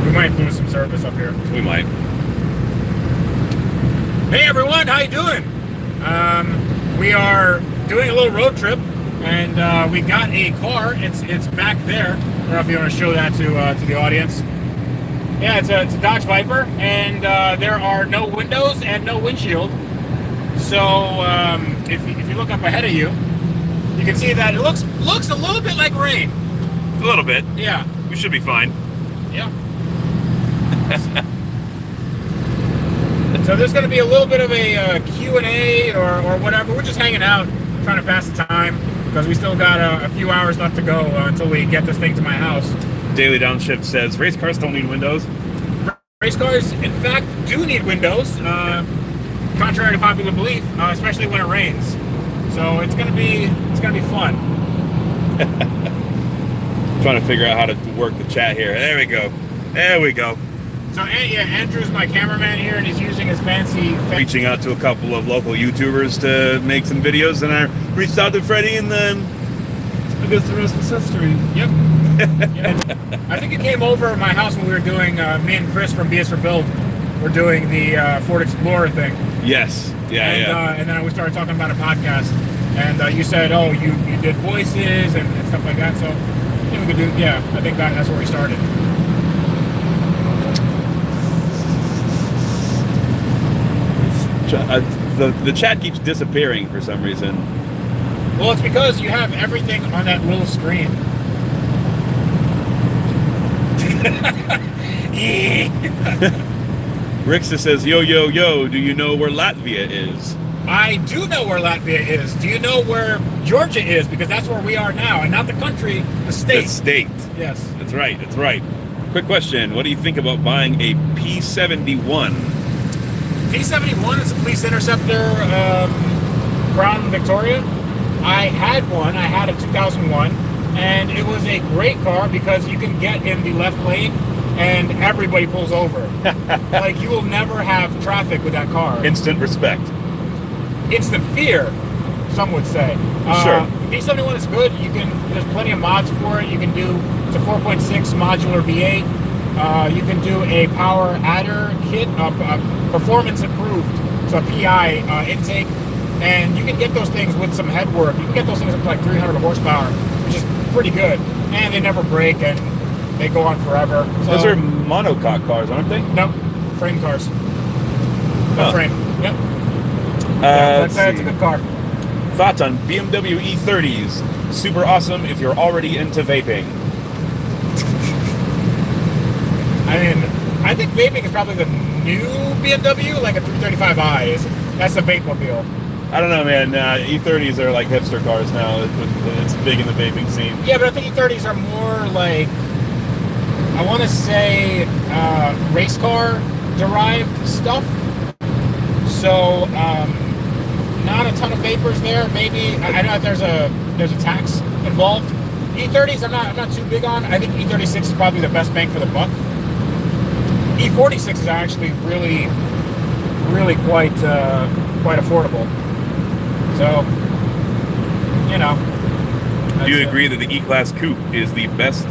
We might lose some service up here. We might. Hey everyone, how you doing? We are doing a little road trip, and we got a car. It's back there. I don't know if you want to show that to the audience. Yeah, it's a Dodge Viper, and there are no windows and no windshield. So if you look up ahead of you, you can see that it looks a little bit like rain. A little bit. Yeah. We should be fine. Yeah. So there's going to be a little bit of a Q&A or whatever. We're just hanging out, trying to pass the time, because we still got a few hours left to go until we get this thing to my house. Daily Downshift says race cars don't need windows. Race cars, in fact, do need windows, contrary to popular belief, especially when it rains. So it's gonna be fun. Trying to figure out how to work the chat here. There we go. There we go. So yeah, Andrew's my cameraman here, and he's using his fancy. Reaching out to a couple of local YouTubers to make some videos, and I reached out to Freddie, and then I guess the rest is history. Yep. Yeah. I think it came over at my house when we were doing, me and Chris from BS for Build, we're doing the Ford Explorer thing. Yes. Yeah. And then we started talking about a podcast, and you said, oh, you did voices and stuff like that, so I think we could do, yeah, I think that's where we started. The chat keeps disappearing for some reason. Well, it's because you have everything on that little screen. Rixa says, yo, do you know where Latvia is? I do know where Latvia is. Do you know where Georgia is? Because that's where we are now, and not the country, the state. The state. Yes. That's right. Quick question. What do you think about buying a P71? P71 is a police interceptor, Crown Victoria. I had one. I had a 2001, and it was a great car because you can get in the left lane and everybody pulls over. Like, you will never have traffic with that car. Instant respect. Instant fear, some would say. Sure. P71 is good. There's plenty of mods for it. You can do, it's a 4.6 modular V8. You can do a power adder kit, performance improved, so a PI intake. And you can get those things with some head work. You can get those things up to like 300 horsepower, which is pretty good. And they never break, and they go on forever. So, those are monocoque cars, aren't they? No, frame cars. No frame. Yep. That's a good car. Thoughts on BMW E30s? Super awesome if you're already into vaping. I mean, I think vaping is probably the new BMW, like a 335i. That's a vape-mobile. I don't know, man. E30s are like hipster cars now. It's big in the vaping scene. Yeah, but I think E30s are more like, I want to say, race car derived stuff. So, not a ton of vapors there. Maybe I know that there's a tax involved. E30s I'm not too big on. I think E36 is probably the best bang for the buck. E46 is actually really quite affordable. So, you know. Do you agree that the E-Class Coupe is the best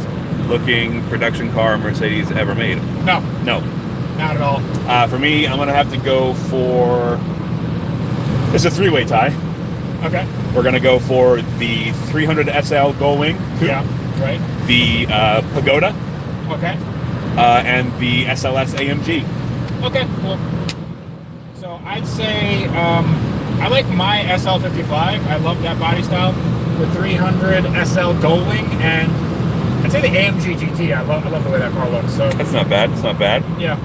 looking production car Mercedes ever made? No. No. Not at all. For me, I'm going to have to go for... It's a three-way tie. Okay. We're going to go for the 300 SL Gullwing Coupe. Yeah, right. The Pagoda. Okay. And the SLS AMG. Okay, cool. So I'd say I like my SL55. I love that body style. The 300 SL Gullwing, and I'd say the AMG GT. I love the way that car looks. So that's not bad. It's not bad. Yeah.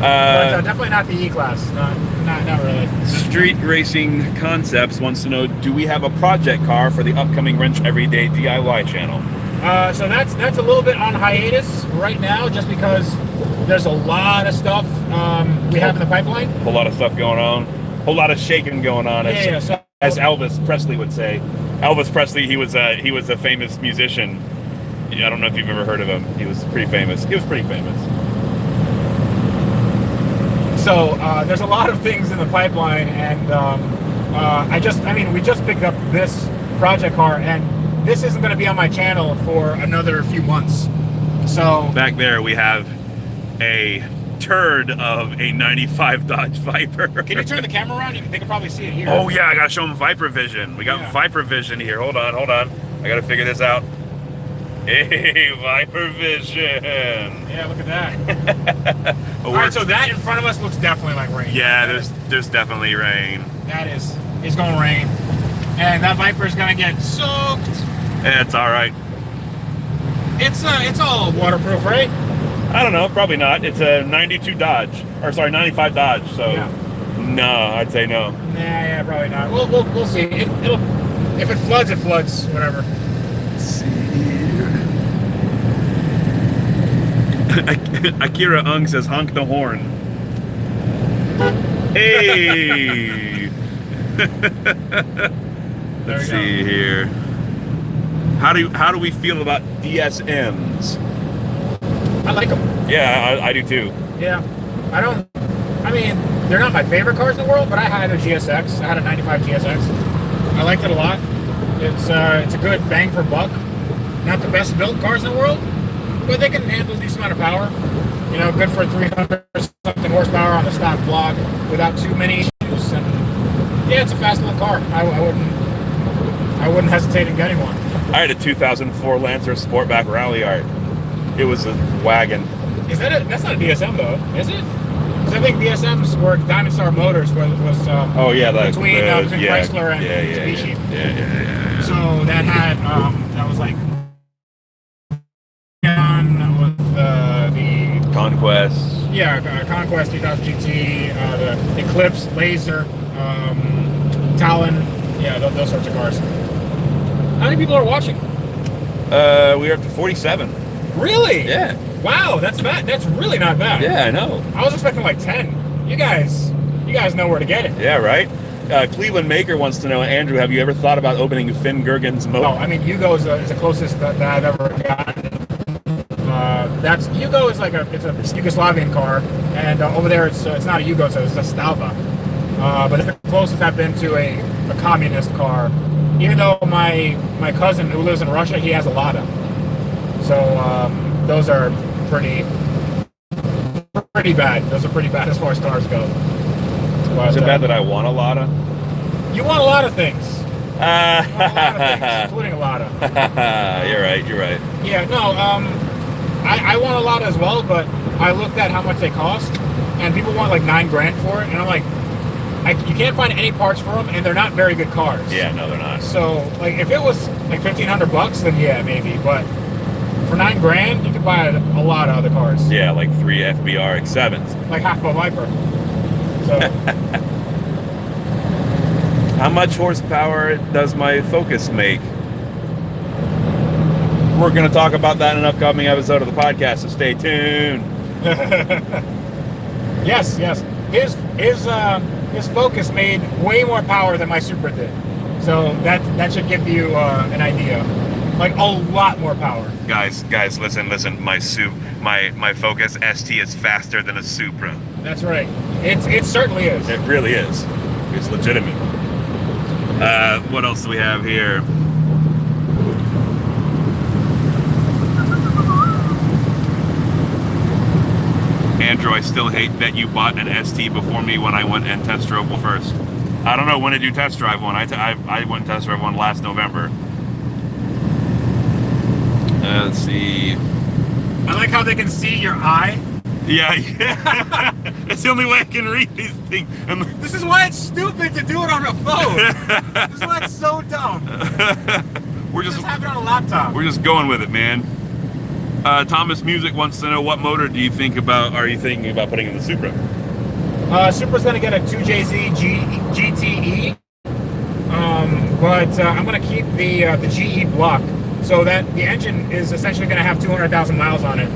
But definitely not the E-Class. Not really. Street Racing Concepts wants to know: do we have a project car for the upcoming Wrench Everyday DIY channel? So that's a little bit on hiatus right now, just because there's a lot of stuff we have in the pipeline. A whole lot of stuff going on. A whole lot of shaking going on. As Elvis Presley would say. Elvis Presley, he was a famous musician. I don't know if you've ever heard of him. He was pretty famous. So there's a lot of things in the pipeline, and we just picked up this project car, and this isn't going to be on my channel for another few months. So back there we have a turd of a 95 Dodge Viper. Can you turn the camera around? They can probably see it here. Oh yeah, I gotta show them Viper Vision. We got Viper Vision here. Hold on. I gotta figure this out. Hey, Viper Vision. Yeah, look at that. All right, so that in front of us looks definitely like rain. Yeah, there's definitely rain. That is, it's gonna rain. And that Viper's gonna get soaked. Yeah, it's all right. It's all waterproof, right? I don't know, probably not. It's a 92 Dodge, or sorry, 95 Dodge. So no, I'd say no. Nah, yeah, probably not. We'll see. It'll if it floods, it floods. Whatever. Let's see here. Akira Ung says, "Honk the horn." Hey. Let's see here. How do we feel about DSMs? I like them. Yeah, I do too. Yeah, I mean, they're not my favorite cars in the world, but I had a GSX. I had a 95 GSX. I liked it a lot. It's a good bang for buck. Not the best built cars in the world, but they can handle a decent amount of power. You know, good for 300 something horsepower on the stock block without too many issues. And yeah, it's a fast little car. I wouldn't hesitate in getting one. I had a 2004 Lancer Sportback Rally Art. It was a wagon. Is that it? That's not a DSM though, is it? Because I think DSMs were Diamond Star Motors was oh yeah, between Chrysler and Mitsubishi. Yeah. So that had that was like with the Conquest. Yeah, Conquest 2000 GT, the Eclipse Laser, Talon, yeah, those sorts of cars. How many people are watching? We're up to 47. Really? Yeah. Wow, that's bad. That's really not bad. Yeah, I know. I was expecting like 10. You guys know where to get it. Yeah, right? Cleveland Maker wants to know, Andrew, have you ever thought about opening Finn Gergen's motor? Oh, I mean, Yugo is the closest that I've ever gotten. Yugo is it's a Yugoslavian car, and over there it's not a Yugo, so it's a Stava. But it's the closest I've been to a communist car. Even though my cousin who lives in Russia, he has a Lada. So those are pretty bad. Those are pretty bad as far as cars go. But, is it bad that I want a Lada? You want a lot of things. Including a Lada. You're right. Yeah, no, I want a Lada as well, but I looked at how much they cost, and people want like $9,000 for it, and I'm like, you can't find any parts for them, and they're not very good cars. Yeah, no, they're not. So, like, if it was like $1,500, then yeah, maybe, but for $9,000, you could buy a lot of other cars. Yeah, like 3 FBR X7s. Like half a Viper. So. How much horsepower does my Focus make? We're going to talk about that in an upcoming episode of the podcast, so stay tuned. Yes. His Focus made way more power than my Supra did. So that should give you an idea. Like a lot more power. Guys, listen. My Focus ST is faster than a Supra. That's right. It certainly is. It really is. It's legitimate. What else do we have here? Andrew, I still hate that you bought an ST before me when I went and test drove one first. I don't know, when did you test drive one? I went and test drive one last November. Let's see. I like how they can see your eye. Yeah. It's the only way I can read these things. This is why it's stupid to do it on a phone. This is why it's so dumb. We're just have it on a laptop. We're just going with it, man. Thomas Music wants to know, what motor are you thinking about putting in the Supra? Supra's going to get a 2JZ GTE, but I'm going to keep the GE block, so that the engine is essentially going to have 200,000 miles on it,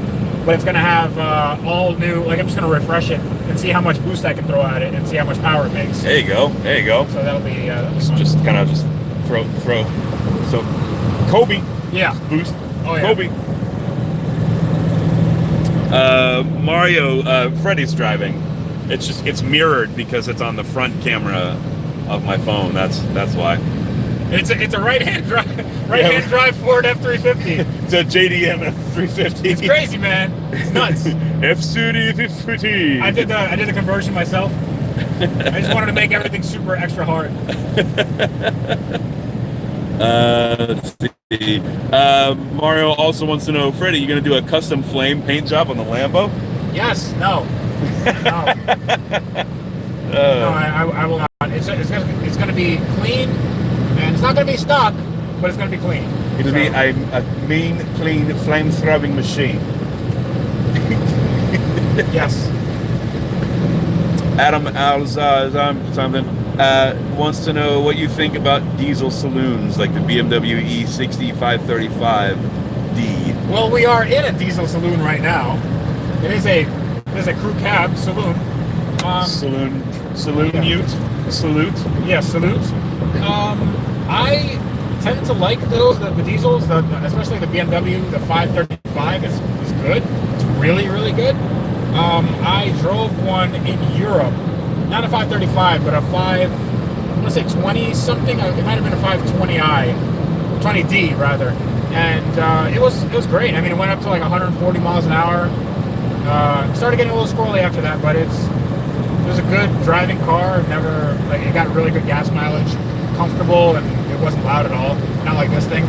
but it's going to have all new, like I'm just going to refresh it and see how much boost I can throw at it and see how much power it makes. There you go. So that'll be just kind of throw. So Kobe. Yeah. Boost. Oh yeah. Kobe. Mario, Freddy's driving. It's mirrored because it's on the front camera of my phone. That's why. It's a right-hand drive. right-hand drive Ford F-350. It's a JDM F-350. It's crazy, man. It's nuts. F-30. I did the conversion myself. I just wanted to make everything super extra hard. Let's see. Mario also wants to know, Freddie, you going to do a custom flame paint job on the Lambo? Yes. No. No. No, I will not. It's going to be clean, and it's not going to be stock, but it's going to be clean. It'll be a mean, clean, flame-throwing machine. Yes. Adam wants to know what you think about diesel saloons like the BMW E60 535D. Well, we are in a diesel saloon right now. It is a crew cab saloon. Salute. Yeah, salute. I tend to like those, the diesels, especially the BMW, the 535 is good. It's really, really good. I drove one in Europe, not a 535, but a 20 something. It might have been a 520i, 20D rather, and it was great. I mean, it went up to like 140 miles an hour. Started getting a little squirrely after that, but it was a good driving car. It got really good gas mileage, comfortable, and it wasn't loud at all. Not like this thing.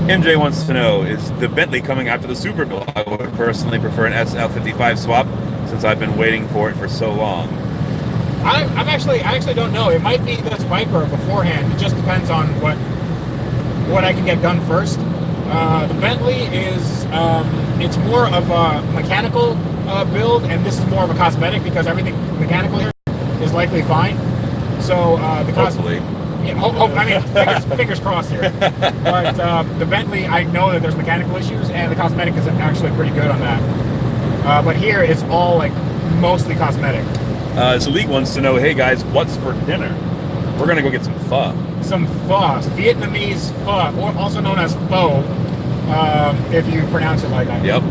MJ wants to know, is the Bentley coming after the Super Bowl? I would personally prefer an SL55 swap since I've been waiting for it for so long. I actually don't know. It might be this Viper beforehand. It just depends on what I can get done first. The Bentley is it's more of a mechanical build, and this is more of a cosmetic because everything mechanical here is likely fine. So the hopefully. Yeah, I mean, fingers crossed here. But the Bentley, I know that there's mechanical issues, and the cosmetic is actually pretty good on that. But here, it's all like mostly cosmetic. So League wants to know, hey guys, what's for dinner? We're gonna go get some pho. Some pho, Vietnamese pho, or also known as pho, if you pronounce it like that. Yep.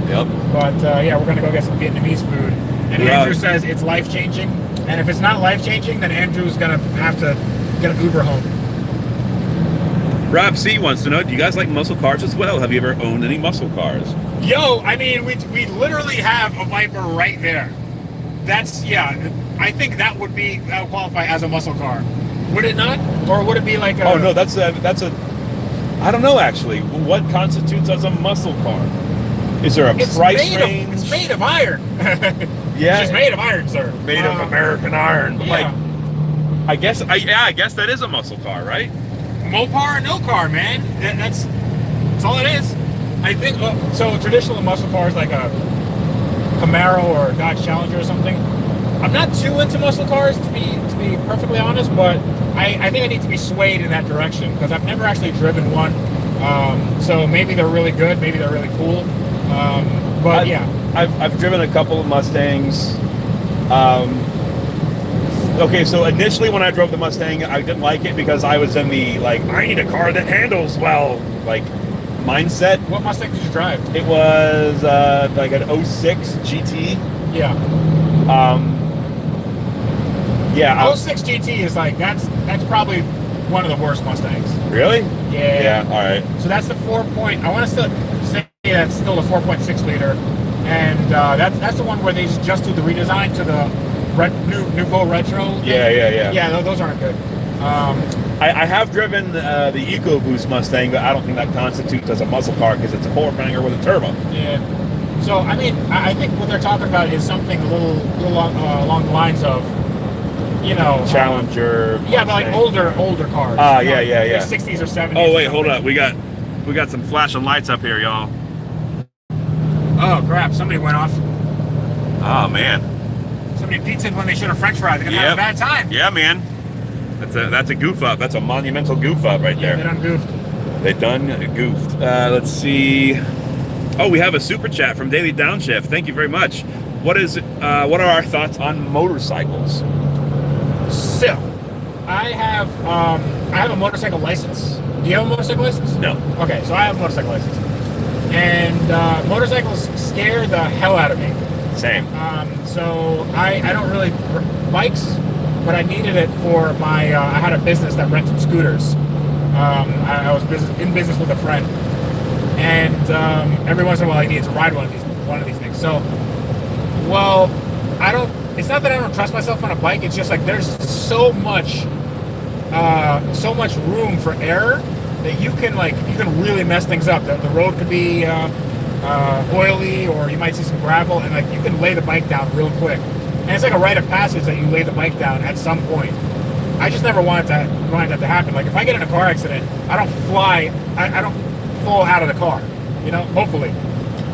But yeah, we're gonna go get some Vietnamese food. And Andrew says it's life-changing, and if it's not life-changing, then Andrew's gonna have to get an Uber home. Rob C wants to know, do you guys like muscle cars as well? Have you ever owned any muscle cars? Yo, I mean, we literally have a Viper right there. I think that would qualify as a muscle car. Would it not? Or would it be like a... Oh, no, that's a... I don't know, actually. What constitutes as a muscle car? Is there a price range? It's made of iron. Yeah. It's made of iron, sir. Made of American iron. Yeah. Like, I guess that is a muscle car, right? Mopar or no car, man. That's all it is. I think so. Traditional muscle cars like a Camaro or Dodge Challenger or something. I'm not too into muscle cars to be perfectly honest, but I think I need to be swayed in that direction because I've never actually driven one. So maybe they're really good, maybe they're really cool. But I've driven a couple of Mustangs. Okay, so initially when I drove the Mustang, I didn't like it because I was in the, like, I need a car that handles well, like, mindset. What Mustang did you drive? It was like an 06 GT. Yeah. Yeah. 06 GT is like, that's probably one of the worst Mustangs. Really? Yeah. Yeah, all right. So that's the I want to still say that's still the 4.6 liter. And that's the one where they just do the redesign to the Nouveau Retro thing. Yeah. Yeah, those aren't good. I have driven the EcoBoost Mustang, but I don't think that constitutes as a muscle car because it's a four-banger with a turbo. Yeah. So, I mean, I think what they're talking about is something a little along the lines of, Challenger. Yeah, but like older cars. Yeah. 60s or 70s. Oh, wait, hold up. We got some flashing lights up here, y'all. Oh, crap. Somebody went off. Oh, man. Somebody pizzaed when they should have french fried. They're going to have a bad time. Yeah, man. That's a goof up. That's a monumental goof up right there. They done goofed. They done goofed. Let's see. Oh, we have a super chat from Daily Downshift. Thank you very much. What are our thoughts on motorcycles? So, I have a motorcycle license. Do you have a motorcycle license? No. Okay, so I have a motorcycle license. And motorcycles scare the hell out of me. Same. So I don't really bikes, but I needed it for my I had a business that rented scooters, I was in business with a friend, and every once in a while I needed to ride one of these things. So, well, I don't. It's not that I don't trust myself on a bike. It's just like there's so much room for error that you can really mess things up. The road could be oily, or you might see some gravel, and like you can lay the bike down real quick. And it's like a rite of passage that you lay the bike down at some point. I just never wanted that to happen. Like if I get in a car accident, I don't fall out of the car. You know, hopefully.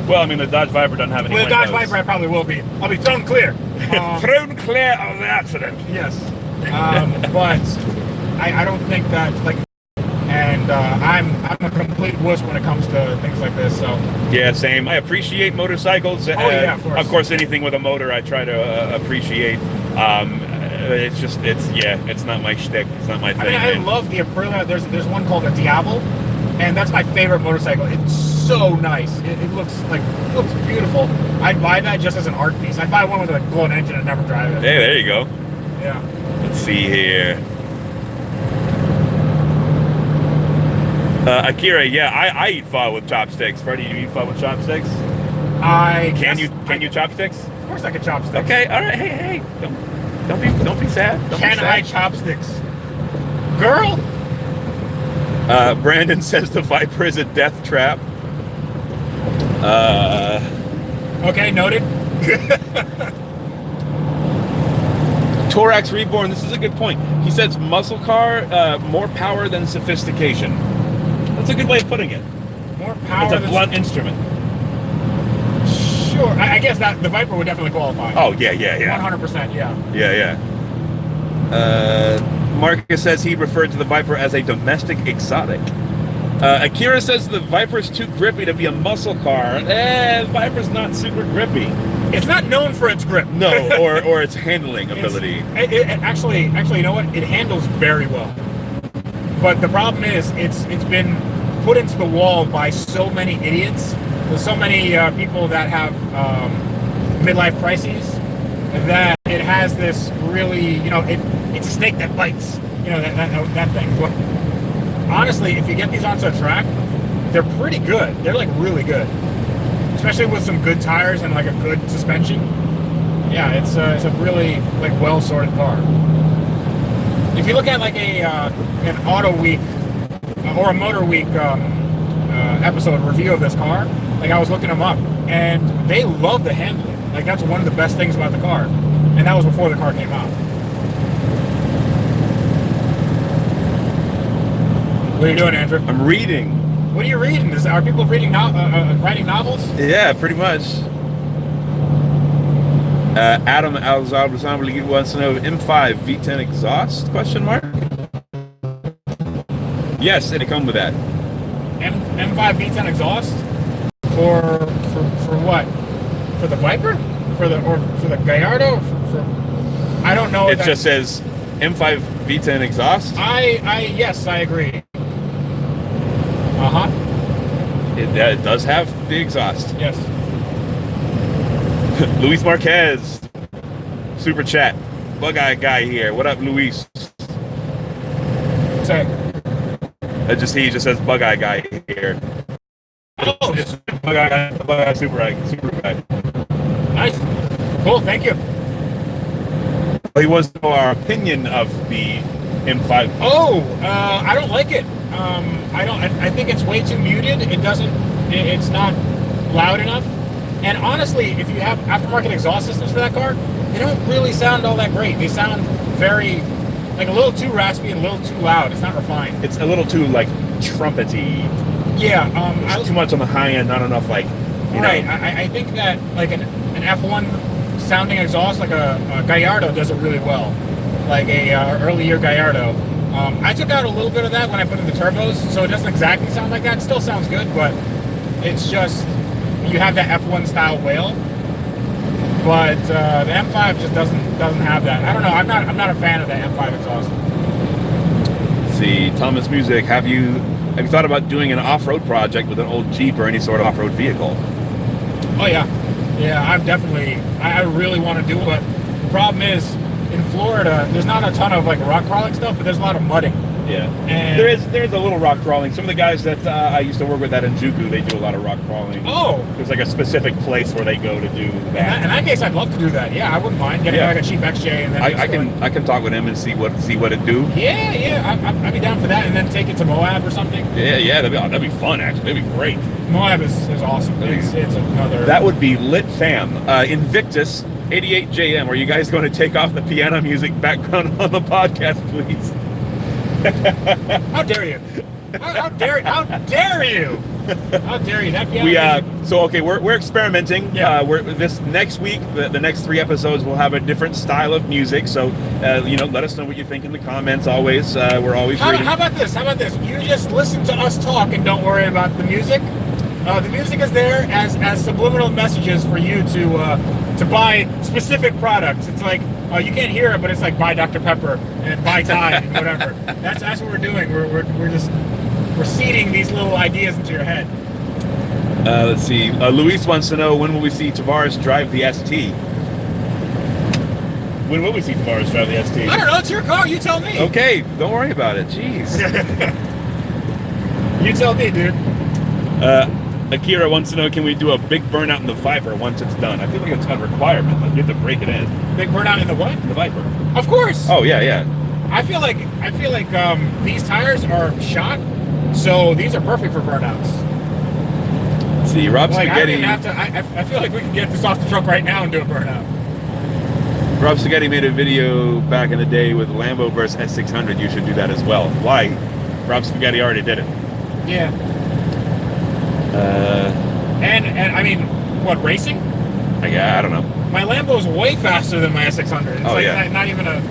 Well, I mean, the Dodge Viper doesn't have any windows. With the Dodge Viper, I probably will be. I'll be thrown clear. Thrown clear of the accident. Yes. But I don't think that, like, and I'm a complete wuss when it comes to things like this. So yeah, same. I appreciate motorcycles. Oh yeah, of course. Anything with a motor, I try to appreciate. It's not my shtick. It's not my thing. I love the Aprilia. There's one called a Diavolo, and that's my favorite motorcycle. It's so nice. It looks beautiful. I'd buy that just as an art piece. I'd buy one with a blown engine and never drive it. Hey, there you go. Yeah. Let's see here. Akira, yeah, I eat pho with chopsticks. Freddie, you eat pho with chopsticks? Can you chopsticks? Of course I can chopsticks. Okay, all right. Hey, don't be sad. Can I chopsticks? Girl. Brandon says the Viper is a death trap. Okay, noted. Torax Reborn, this is a good point. He says muscle car, more power than sophistication. That's a good way of putting it. More power. It's a blunt instrument. Sure, I guess that the Viper would definitely qualify. Oh yeah. 100%, yeah. Yeah. Marcus says he referred to the Viper as a domestic exotic. Akira says the Viper's too grippy to be a muscle car. The Viper's not super grippy. It's not known for its grip. No, or its handling ability. Actually, you know what? It handles very well. But the problem is, it's been put into the wall by so many idiots, so many people that have midlife crises, that it has this really, it's a snake that bites. That thing. But honestly, if you get these onto a track, they're pretty good. They're like really good, especially with some good tires and like a good suspension. Yeah, it's a really like well sorted car. If you look at like an Auto Week or a Motor Week episode review of this car, like I was looking them up, and they love the handling. Like that's one of the best things about the car, and that was before the car came out. What are you doing, Andrew? I'm reading. What are you reading? Are people reading writing novels? Yeah, pretty much. Adam Alzabrazambli wants to know M5 V10 exhaust? Question mark. Yes, it'll come with that. M5 V10 exhaust for what? For the Viper? For the Gallardo? For I don't know. It just says M5 V10 exhaust. Yes, I agree. It does have the exhaust. Yes. Luis Marquez, super chat. Bug Eye guy here. What up, Luis? Say. He just says Bug Eye guy here. Oh, it's Bug Eye super guy. Nice. Cool. Thank you. He wants to know our opinion of the M5. Oh, I don't like it. I think it's way too muted. It's not loud enough. And honestly, if you have aftermarket exhaust systems for that car, they don't really sound all that great. They sound very, like a little too raspy and a little too loud. It's not refined. It's a little too, like, trumpety. Yeah. It's too much on the high end, not enough, like, you know. I think that, like, an F1 sounding exhaust, like a Gallardo does it really well. Like a early year Gallardo. I took out a little bit of that when I put in the turbos, so it doesn't exactly sound like that. It still sounds good, but it's just... You have that F1 style wail, but the M5 just doesn't have that. I don't know. I'm not a fan of the M5 exhaust. Let's see, Thomas Music, have you thought about doing an off-road project with an old Jeep or any sort of off-road vehicle? Oh yeah, I've definitely. I really want to do it, but the problem is in Florida, there's not a ton of like rock crawling stuff, but there's a lot of mudding. Yeah. And there's a little rock crawling. Some of the guys that I used to work with at Injuku, they do a lot of rock crawling. Oh. There's like a specific place where they go to do that. In that case, I'd love to do that. Yeah, I wouldn't mind getting like a cheap XJ and then I can talk with him and see what it do. Yeah. I'd be down for that, and then take it to Moab or something. Yeah. That'd be fun. Actually, that'd be great. Moab is awesome. It's another. That would be lit, fam. Invictus 88JM. Are you guys going to take off the piano music background on the podcast, please? How dare you? How dare you? How dare you? That piano we're experimenting. Yeah. This next week, the next 3 episodes will have a different style of music. So let us know what you think in the comments. Always, we're always reading. How about this? You just listen to us talk and don't worry about the music. The music is there as subliminal messages for you to buy specific products. It's like you can't hear it, but it's like buy Dr. Pepper and buy Tide and whatever. That's what we're doing. We're seeding these little ideas into your head. Let's see. Luis wants to know, when will we see Tavarish drive the ST? When will we see Tavarish drive the ST? I don't know. It's your car. You tell me. Okay, don't worry about it. Jeez. You tell me, dude. Akira wants to know, can we do a big burnout in the Viper once it's done? I feel like it's a requirement. Like, you have to break it in. Big burnout in the what? The Viper. Of course. Oh, yeah. I feel like these tires are shot, so these are perfect for burnouts. Let's see, Rob Spaghetti. I feel like we can get this off the truck right now and do a burnout. Rob Spaghetti made a video back in the day with Lambo versus S600. You should do that as well. Why? Rob Spaghetti already did it. Yeah. And I mean, what, racing? I don't know. My Lambo's way faster than my S600. It's not even a...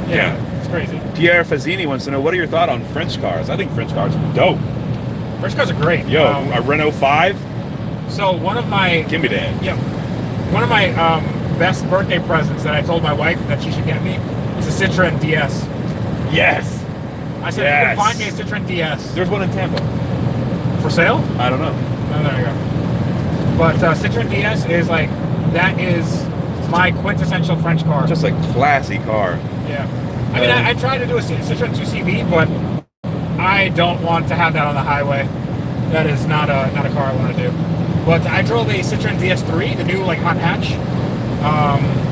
Yeah, it's crazy. Pierre Fazzini wants to know, what are your thoughts on French cars? I think French cars are dope. French cars are great. Yo, a Renault 5? So one of my... Give me that. Yeah. One of my best birthday presents that I told my wife that she should get me is a Citroen DS. Yes! I said, yes. Find me a Citroen DS. There's one in Tampa. For sale? I don't know. Oh, there you go. But Citroen DS is like, that is my quintessential French car. Just a classy car. Yeah. I mean, I tried to do a Citroen 2CV, but I don't want to have that on the highway. That is not a car I want to do. But I drove a Citroen DS3, the new like hot hatch.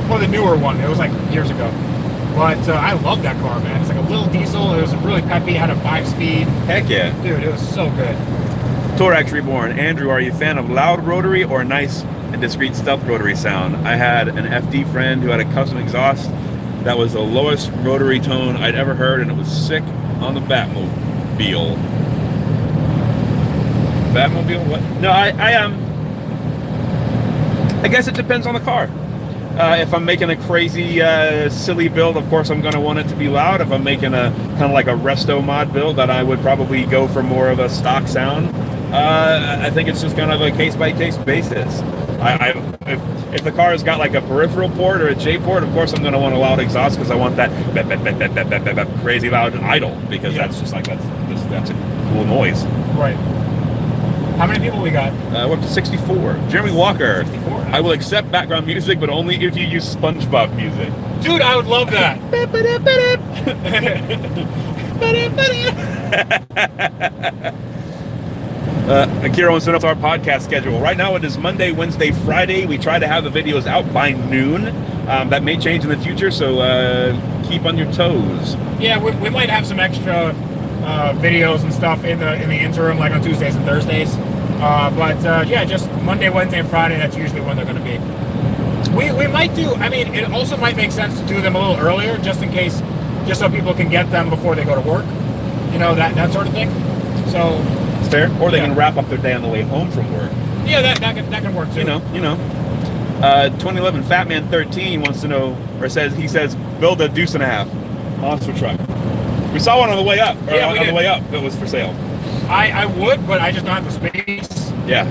Well, the newer one. It was like years ago. But I love that car, man. It's like a little diesel. It was really peppy. Had a 5-speed. Heck yeah. Dude, it was so good. Torax Reborn. Andrew, are you a fan of loud rotary or nice and discreet stealth rotary sound? I had an FD friend who had a custom exhaust that was the lowest rotary tone I'd ever heard, and it was sick on the Batmobile. Batmobile? What? No, I guess it depends on the car. If I'm making a crazy, silly build, of course I'm going to want it to be loud. If I'm making a kind of like a resto mod build, then I would probably go for more of a stock sound. I think it's just kind of a case-by-case basis. If the car has got like a peripheral port or a J port, of course I'm going to want a loud exhaust because I want that crazy loud idle, because that's just like that's a cool noise. Right. How many people we got? We're up to 64. Jeremy Walker. 64. I will accept background music, but only if you use SpongeBob music. Dude, I would love that. Akira wants to know our podcast schedule. Right now it is Monday, Wednesday, Friday. We try to have the videos out by noon. That may change in the future, so keep on your toes. Yeah, we might have some extra videos and stuff in the interim, like on Tuesdays and Thursdays. But yeah, just Monday, Wednesday, and Friday. That's usually when they're going to be. We might do. I mean, it also might make sense to do them a little earlier, just in case, just so people can get them before they go to work. You know, that sort of thing. So it's fair. Or they can wrap up their day on the way home from work. Yeah, that can work too. You know. 2011 Fatman 13 wants to know, or he says, build a deuce and a half monster truck. We saw one on the way up. On the way up, that was for sale. I would, but I just don't have the space. Yeah,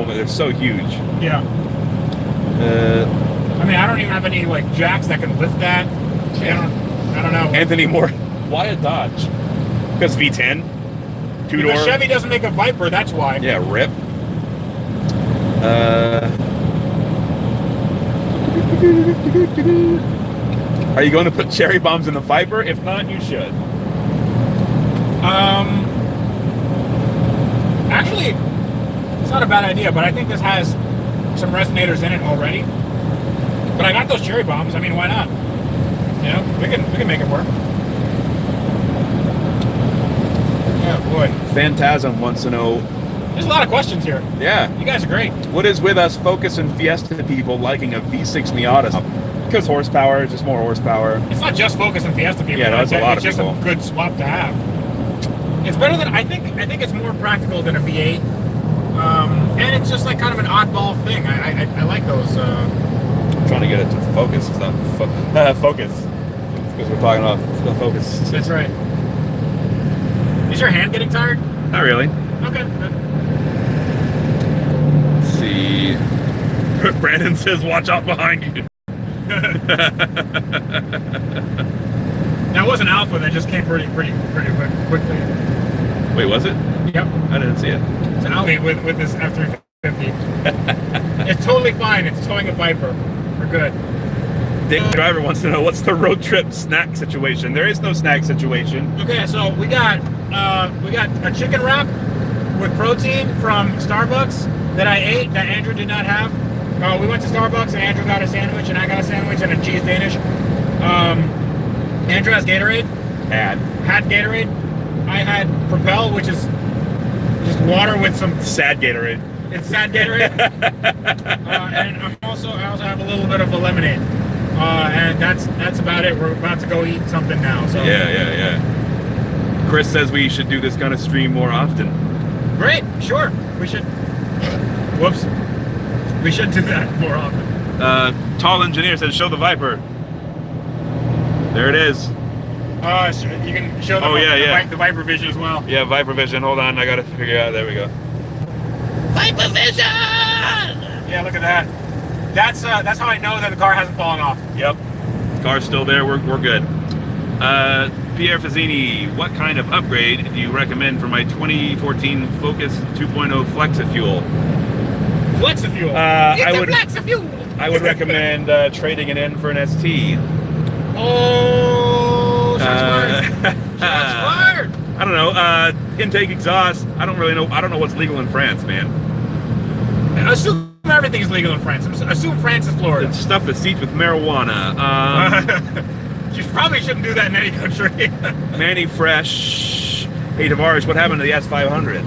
they're so huge. Yeah. I mean, I don't even have any like jacks that can lift that. Yeah. I don't know. Anthony Moore, why a Dodge? Because V10, two-door. Because Chevy doesn't make a Viper, that's why. Yeah, rip. Are you going to put cherry bombs in the Viper? If not, you should. Actually, it's not a bad idea, but I think this has some resonators in it already. But I got those cherry bombs. I mean, why not? You know, we can make it work. Oh boy. Phantasm wants to know. There's a lot of questions here. Yeah. You guys are great. What is with us Focus and Fiesta people liking a V6 Miata? Because horsepower, just more horsepower. It's not just Focus and Fiesta people. Yeah, no, it's a lot of people. It's just a good swap to have. It's better than I think it's more practical than a V8, and it's just like kind of an oddball thing. I like those. I'm trying to get it to focus. It's not focus because we're talking about the Focus. That's right. Is your hand getting tired? Not really. Okay. Good. Let's see. Brandon says, "Watch out behind you." That was an Alpha that just came pretty quickly. Wait, was it? Yep. I didn't see it. It's an Alpha with this F350. It's totally fine. It's towing a Viper. We're good. Dick Driver wants to know, what's the road trip snack situation? There is no snack situation. Okay, so we got a chicken wrap with protein from Starbucks that I ate that Andrew did not have. We went to Starbucks and Andrew got a sandwich and I got a sandwich and a cheese Danish. Andrew has Gatorade. Had Gatorade. I had Propel, which is just water with some sad Gatorade. It's sad Gatorade. And I also have a little bit of a lemonade. And that's about it. We're about to go eat something now. So Yeah. Chris says we should do this kind of stream more often. Great, sure. We should. Whoops. We should do that more often. Tall Engineer says, show the Viper. There it is. You can show them the Viper Vision as well. Yeah, Viper Vision. Hold on, I gotta figure out. There we go. Viper Vision! Yeah, look at that. That's how I know that the car hasn't fallen off. Yep. Car's still there. We're good. Pierre Fazzini, what kind of upgrade do you recommend for my 2014 Focus 2.0 Flexifuel? Flexifuel. I would recommend trading it in for an ST. Oh, shots fired. Shots fired. I don't know. Intake exhaust. I don't really know. I don't know what's legal in France, man. Assume everything's legal in France. Assume France is Florida. It's stuff that seats with marijuana. You probably shouldn't do that in any country. Manny Fresh. Hey, Tavarish, what happened to the S500?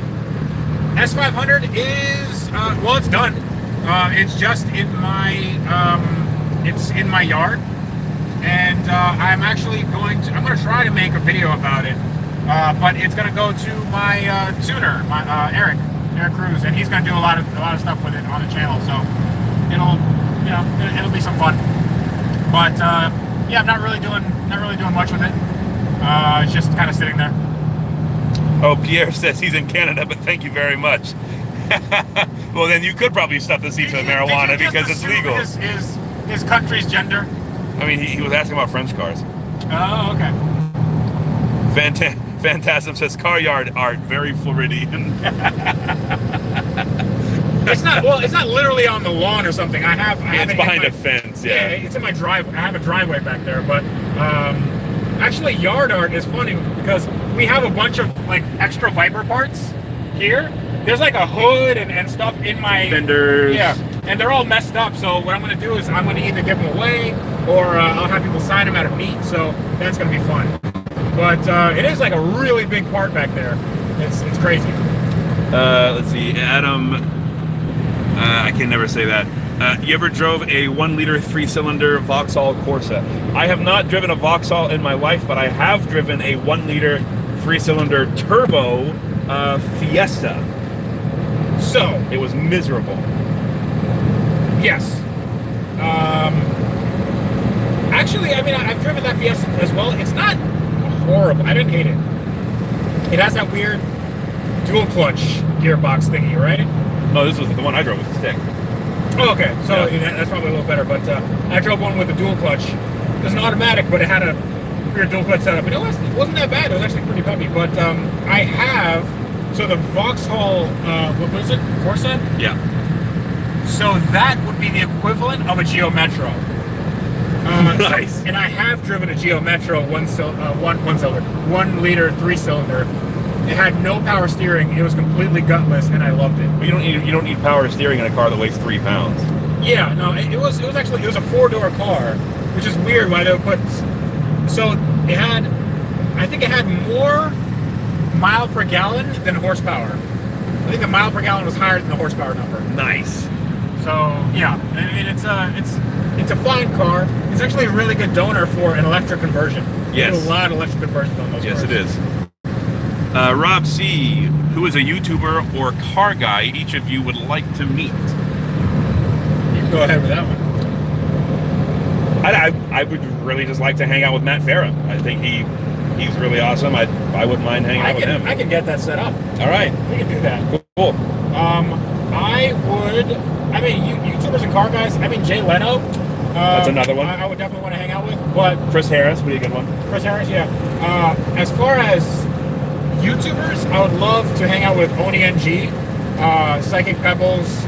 S500 is well, it's done. It's just in my yard, and I'm actually going to try to make a video about it, but it's going to go to my tuner, my Eric Cruz, and he's going to do a lot of stuff with it on the channel. So it'll be some fun. But yeah, I'm not really doing much with it. It's just kind of sitting there. Oh, Pierre says he's in Canada, but thank you very much. Well, then you could probably stuff the seats with marijuana because it's legal. His country's gender. I mean, he was asking about French cars. Oh, okay. Phantasm says car yard art, very Floridian. It's not literally on the lawn or something. It's behind a fence. Yeah, it's in my driveway. I have a driveway back there, but actually, yard art is funny because we have a bunch of like extra Viper parts here. There's like a hood and stuff in my fenders. Yeah, and they're all messed up. So what I'm going to do is I'm going to either give them away or I'll have people sign them at a meet. So that's going to be fun. But it is like a really big part back there. It's crazy. Let's see, Adam. I can never say that. You ever drove a 1-liter 3-cylinder Vauxhall Corsa? I have not driven a Vauxhall in my life, but I have driven a 1-liter 3-cylinder turbo Fiesta. So it was miserable. Yes. Actually, I mean, I've driven that Fiesta as well. It's not horrible. I didn't hate it. It has that weird dual clutch gearbox thingy, right? No, this was the one I drove with the stick. Oh, okay. So that's probably a little better. But I drove one with a dual clutch. It was an automatic, but it had a weird dual clutch setup. And it wasn't that bad. It was actually pretty puppy. But I have, so the Vauxhall, what was it? Corsa? Yeah. So that would be the equivalent of a Geo Metro. Nice. And I have driven a Geo Metro 1 liter 3-cylinder. It had no power steering. It was completely gutless, and I loved it. But you don't need power steering in a car that weighs 3 pounds. Yeah, no, it was a 4-door car, which is weird why they would put. So it had, I think it had more mile per gallon than horsepower. I think the mile per gallon was higher than the horsepower number. Nice. So yeah, I mean it's a fine car. It's actually a really good donor for an electric conversion. Yes. There's a lot of electric conversions on those cars. Yes, it is. Rob C, who is a YouTuber or car guy each of you would like to meet? You can go ahead with that one. I would really just like to hang out with Matt Farah. I think he's really awesome. I wouldn't mind hanging out with him. I can get that set up. All right. We can do that. Cool. I mean, YouTubers and car guys. I mean, Jay Leno. That's another one. I would definitely want to hang out with. But Chris Harris would be a good one. Chris Harris, yeah. As far as YouTubers, I would love to hang out with Oni NG, Psychic Pebbles,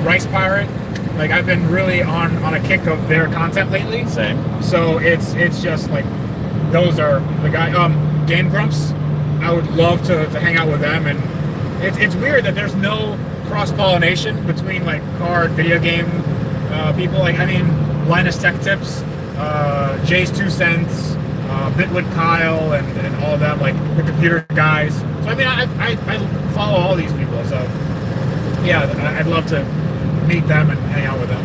Rice Pirate. Like, I've been really on a kick of their content lately. Same. So it's just like, those are the guy. Game Grumps, I would love to hang out with them. And it's weird that there's no cross-pollination between like car and video game people. Like, I mean, Linus Tech Tips, Jay's 2 Cents, Bitwood Kyle, and all of that, like the computer guys. So I mean, I follow all these people. So yeah, I'd love to meet them and hang out with them.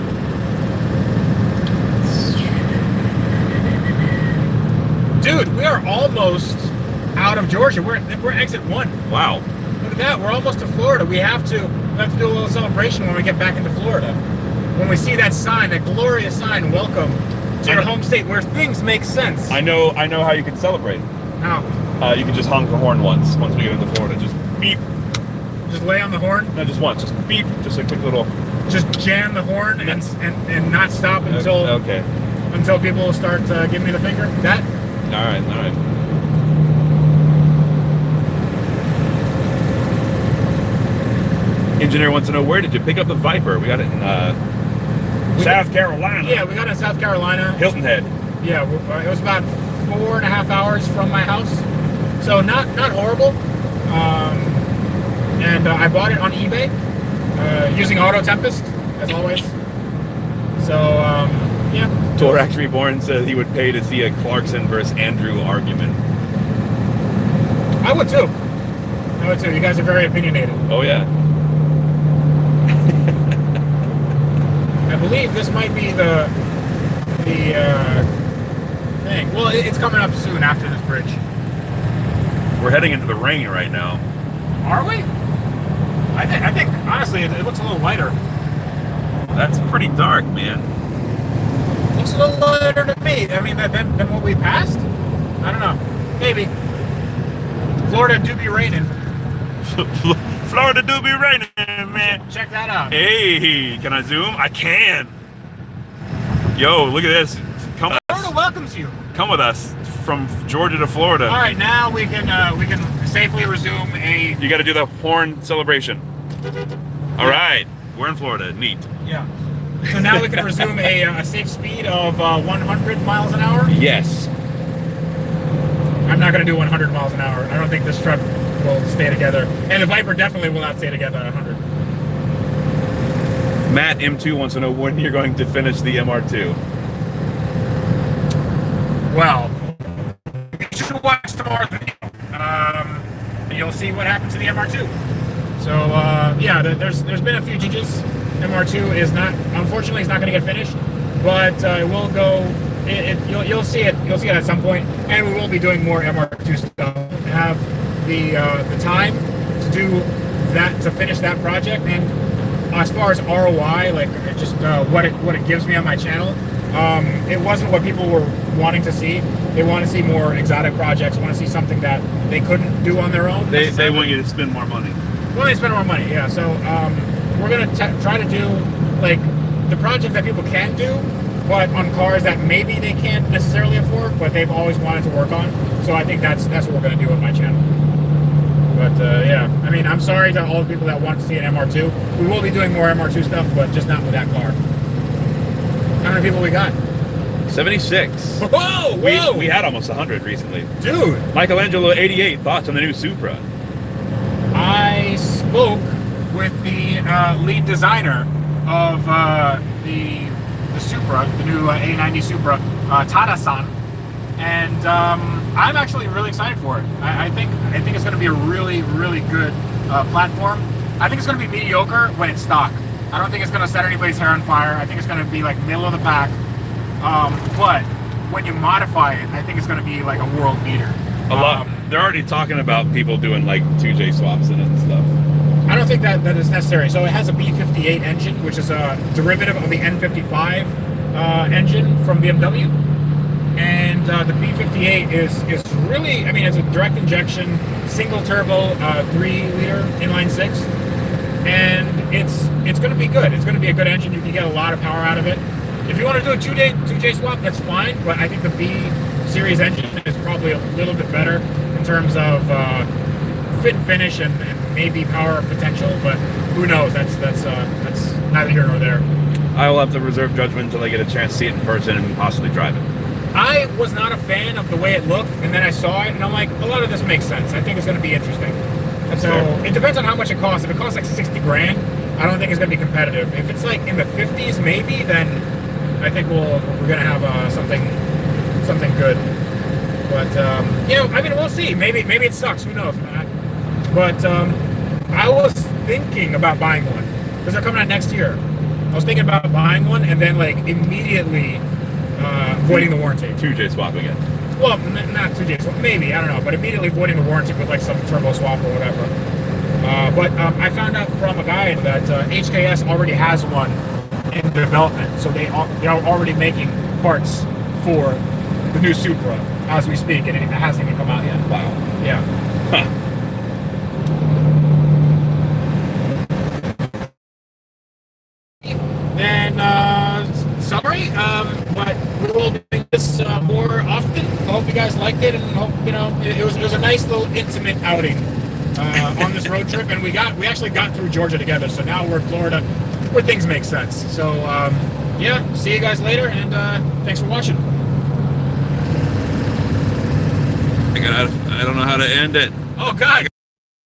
Dude, we are almost out of Georgia. We're exit 1. Wow. Look at that. We're almost to Florida. We have to do a little celebration when we get back into Florida. When we see that sign, that glorious sign, welcome to your home state, where things make sense. I know how you can celebrate. How? You can just honk the horn once we get into Florida. Just beep. Just lay on the horn? No, just once. Just beep. Just a quick little. Just jam the horn and not stop until people start giving me the finger? That? All right. Engineer wants to know, where did you pick up the Viper? We got it in South Carolina. Yeah, we got it in South Carolina. Hilton Head. Yeah, it was about 4.5 hours from my house, so not horrible. And I bought it on eBay using Auto Tempest, as always. So yeah. Torax Reborn says he would pay to see a Clarkson versus Andrew argument. I would too. You guys are very opinionated. Oh yeah. I believe this might be the thing. Well, it's coming up soon after this bridge. We're heading into the rain right now. Are we? I think honestly, it looks a little lighter. That's pretty dark, man. Looks a little lighter to me. I mean, than what we passed. I don't know. Maybe. Florida do be raining. Florida do be raining, man. Check that out. Hey, can I zoom? I can. Yo, look at this. Come with Florida us. welcomes you. Come with us from Georgia to Florida. All right, now we can safely resume a. You got to do the horn celebration. All right, we're in Florida. Neat. Yeah. So now we can resume a safe speed of 100 miles an hour. Yes. I'm not going to do 100 miles an hour. I don't think this truck will stay together. And the Viper definitely will not stay together at 100. Matt M2 wants to know when you're going to finish the MR2. Well, you should watch tomorrow's video. And you'll see what happens to the MR2. So, yeah, there's been a few changes. MR2 is not, unfortunately, it's not going to get finished. But it will go, you'll see it. You'll see it at some point. And we will be doing more MR2 stuff. Have the time to do that, to finish that project. And as far as ROI, like just what it gives me on my channel, it wasn't what people were wanting to see. They want to see more exotic projects, want to see something that they couldn't do on their own. They want you to spend more money. Well, they spend more money, yeah. So we're going to try to do like the project that people can do, but on cars that maybe they can't necessarily afford, but they've always wanted to work on. So I think that's what we're going to do on my channel. But yeah, I mean, I'm sorry to all the people that want to see an MR2. We will be doing more MR2 stuff, but just not with that car. How many people we got? 76. Whoa, whoa! We had almost 100 recently. Dude! Michelangelo, 88. Thoughts on the new Supra? I spoke with the lead designer of the Supra, the new A90 Supra, Tada-san, and I'm actually really excited for it. I think it's going to be a really, really good platform. I think it's going to be mediocre when it's stock. I don't think it's going to set anybody's hair on fire. I think it's going to be like middle of the pack. But when you modify it, I think it's going to be like a world beater. A lot. They're already talking about people doing like 2J swaps in it and stuff. I don't think that is necessary. So it has a B58 engine, which is a derivative of the N55 engine from BMW. And the B58 is really, I mean, it's a direct injection, single turbo, 3-liter inline 6. And it's going to be good. It's going to be a good engine. You can get a lot of power out of it. If you want to do a 2J swap, that's fine. But I think the B series engine is probably a little bit better in terms of fit and finish and maybe power potential. But who knows? That's neither here nor there. I will have to reserve judgment until I get a chance to see it in person and possibly drive it. I was not a fan of the way it looked, and then I saw it, and I'm like, a lot of this makes sense. I think it's going to be interesting. That's so fair. It depends on how much it costs. If it costs like 60 grand, I don't think it's going to be competitive. If it's like in the 50s, maybe, then I think we're going to have something good. But you know, I mean, we'll see. Maybe it sucks. Who knows? But I was thinking about buying one because they're coming out next year. I was thinking about buying one and then like immediately voiding the warranty. 2J swapping it. Well, not 2J swap, maybe, I don't know, but immediately voiding the warranty with like some turbo swap or whatever. But I found out from a guy that HKS already has one in development, so they are already making parts for the new Supra as we speak, and it hasn't even come out yet. Wow. Yeah. Huh. Then summary, but we will do this more often. I hope you guys liked it, and hope it was a nice little intimate outing on this road trip, and we actually got through Georgia together. So now we're in Florida, where things make sense. So yeah, see you guys later, and thanks for watching. I don't know how to end it. Oh God.